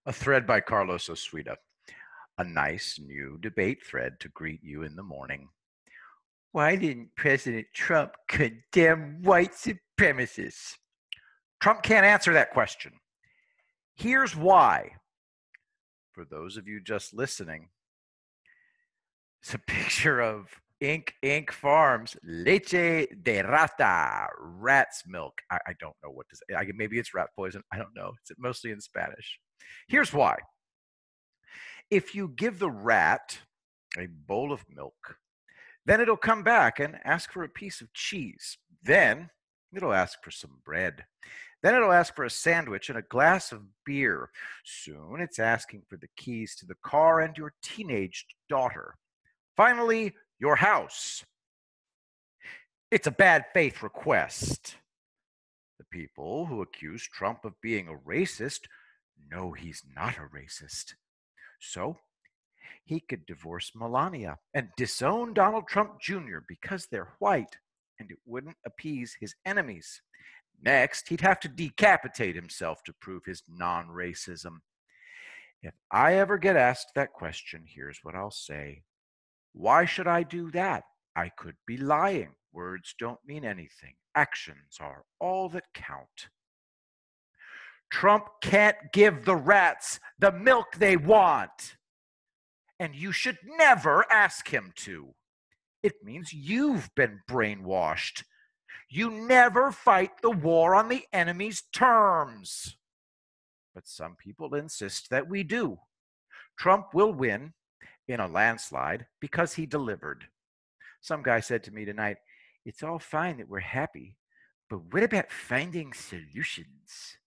A thread by Carlos Osuita. A nice new debate thread to greet you in the morning. Why didn't President Trump condemn white supremacists? Trump can't answer that question. Here's why. For those of you just listening, it's a picture of Ink Farms, leche de rata, rat's milk. I don't know what to say. Maybe it's rat poison. I don't know. It's mostly in Spanish. Here's why. If you give the rat a bowl of milk, then it'll come back and ask for a piece of cheese. Then it'll ask for some bread. Then it'll ask for a sandwich and a glass of beer. Soon it's asking for the keys to the car and your teenage daughter. Finally, your house. It's a bad faith request. The people who accuse Trump of being a racist know he's not a racist. So he could divorce Melania and disown Donald Trump Jr. because they're white, and it wouldn't appease his enemies. Next, he'd have to decapitate himself to prove his non-racism. If I ever get asked that question, here's what I'll say. Why should I do that? I could be lying. Words don't mean anything. Actions are all that count. Trump can't give the rats the milk they want. And you should never ask him to. It means you've been brainwashed. You never fight the war on the enemy's terms. But some people insist that we do. Trump will win in a landslide because he delivered. Some guy said to me tonight, it's all fine that we're happy, but what about finding solutions?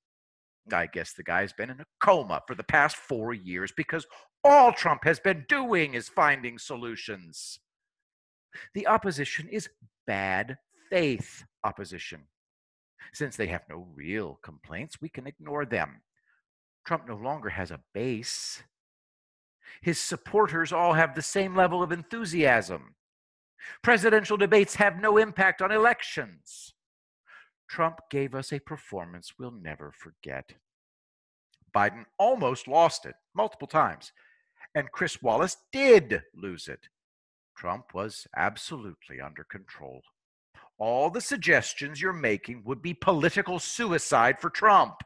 I guess the guy's been in a coma for the past 4 years because all Trump has been doing is finding solutions. The opposition is bad faith opposition. Since they have no real complaints, we can ignore them. Trump no longer has a base. His supporters all have the same level of enthusiasm. Presidential debates have no impact on elections. Trump gave us a performance we'll never forget. Biden almost lost it multiple times, and Chris Wallace did lose it. Trump was absolutely under control. All the suggestions you're making would be political suicide for Trump.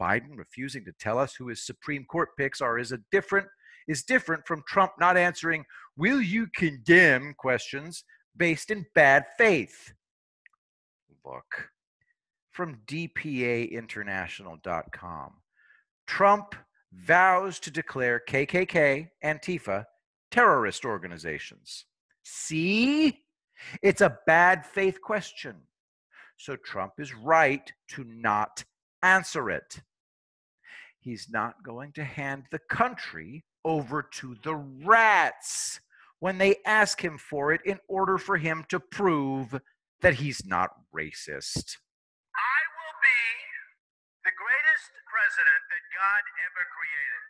Biden refusing to tell us who his Supreme Court picks are is different from Trump not answering, will you condemn questions based in bad faith. Look, from dpainternational.com, Trump vows to declare KKK, Antifa, terrorist organizations. See? It's a bad faith question. So Trump is right to not answer it. He's not going to hand the country over to the rats when they ask him for it in order for him to prove that he's not racist. I will be the greatest president that God ever created.